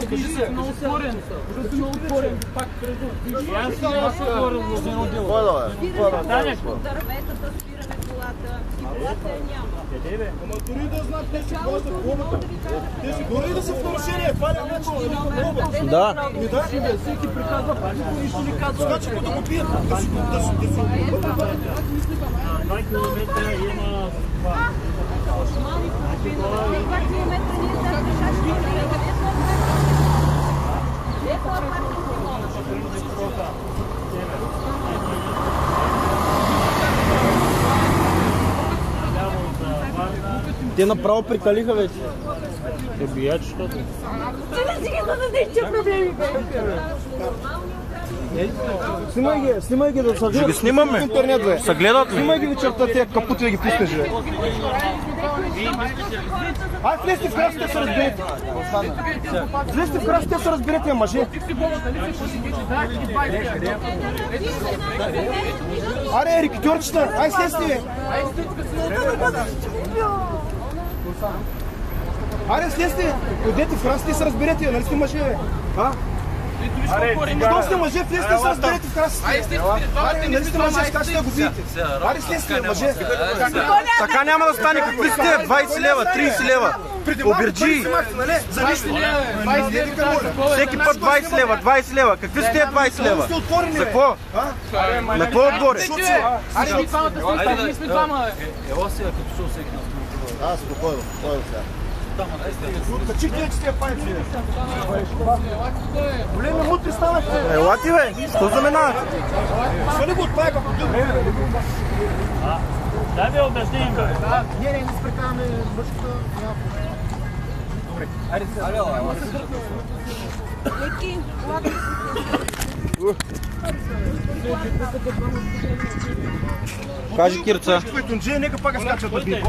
Кажи се, много отворен. Кажи се много отворен. Пак предупредих. Аз се говоря за едно дело. Спиране по дърветата, спиране колата. И колата я няма. Къде бе? Ама дори да знаят, те си плащат глобата. Те си дори да са в нарушение. Това не значи да има глоба. Да. Всеки приказва, никой нищо не казва. Значи да го бият. Да си 2 километра има това. 2 километра ние са решащи. Те направо прикалиха вече. Те бият, защото... Снимай ги да са гледат. Ще ги снимаме. В интернет, бе. Са гледат ли? Снимай ги вечерта, тези капути да ги пуснеш, бе. Ай, влезте в красите, се разберете. Влезте в красите, се разберете, мъже. Аре, рекетьорчета, ай, слезте, бе. Аре, слезте, отдете в красите, се разберете, нали сте мъже, бе? Що сте мъже, влезте, се разберете в красите. Аре, нали сте мъже, как ще го видите? Аре, слезте, мъже. Така няма да стане. Какви сте? 20 лева, 30 лева. Обирджи. Всеки път 20 лева, 20 лева. Какви сте 20 лева? За какво? На какво отгоре? Аре, ви двамата сте, ние сме двама. Ела сега, като шо всеки нас. Да, спокойно сега. Качихте, че сте панци. Големи мутри станахте. Елати, бе. Що заминавате? Що ли го отпая, като добре? Дай ми обясним, бе. Не спрекаваме мъжката. Добре. Айде сега. Леки, Кажи, Кирца. Тунджи, нека пак скачат да бие.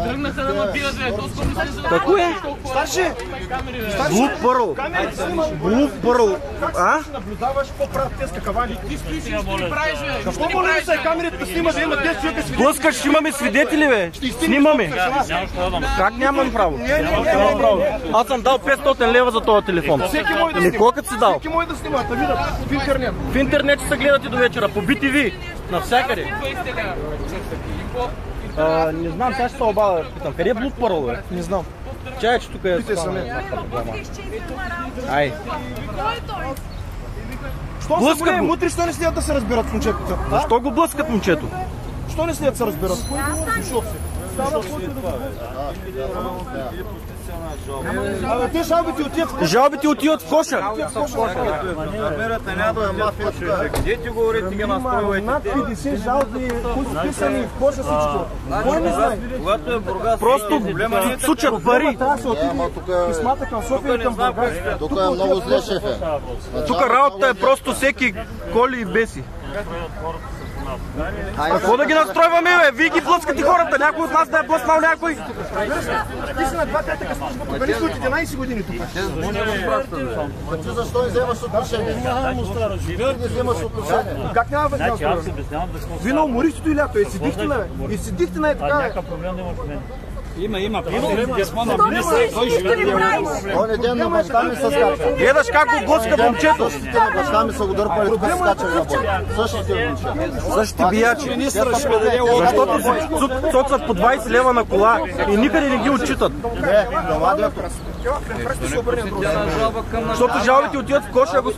Тръгнаха да ме бият, бе. Толкова ми се задава. Какво е? Старши! Блуд Пърл. Блуд Пърл. А? Наблюдаваш какво правят тези какавали. Какво моля да са камерите да снимаш, да има 10 човека свидетели? Блъскаш, имаме свидетели, бе. Снимаме. Как нямам право? Нямам право. Аз съм дал 500 лева за този телефон. Не колкът си дал? Всеки може да снима, да видят в интернет. В интернет ще се гледате до вечера, по BTV, навсякъде. Не знам, сега ще се обада. Питам, къде е Блуд Пърл, бе? Не знам. Чай, че тук е... Ай. Що са големи мутри, що не следят да се разберат в момчетата? Защо го блъскат, момчето? Що не следят да се разберат? Абе, те жалбите отиват в коша. Жалбите отиват в коша. Камерата няма да е мафия. Къде ти говорите, ги настройвайте? Над 50 жалби, които са писани в коша всичко. Кой не знае? Когато е Бургас, Просто сучат пари. Трябва да се отиде писмата към София и към Бургас. тук е много зле, шефе. Тук работата е просто всеки коли и беси. А какво да ги настройваме, бе? Вие ги блъскате хората. Някой от нас да е блъснал някой. Ти си на 2-3 служба, погани си от 11 години тук. Ти защо не вземаш отношение? Не вземаш отношение. Как няма да Значи аз се обяснявам да сме... Вие на умористото и лято, и седихте на бе. И седихте на е така бе. Някакъв проблем да има в мен. Има писмо на министра, кой ще види. Оня ден на баща ми се скача. Гледаш как го блъскат, момчето. Същите на баща ми са го дърпали, тук се скача на боли. Същите момчета. Същите биячи. Министра ще даде Защото си цоцат по 20 лева на кола и никъде не ги отчитат. Не, дома директор. Защото жалбите отиват в коша, го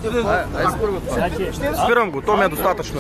спирам го. То ми е достатъчно.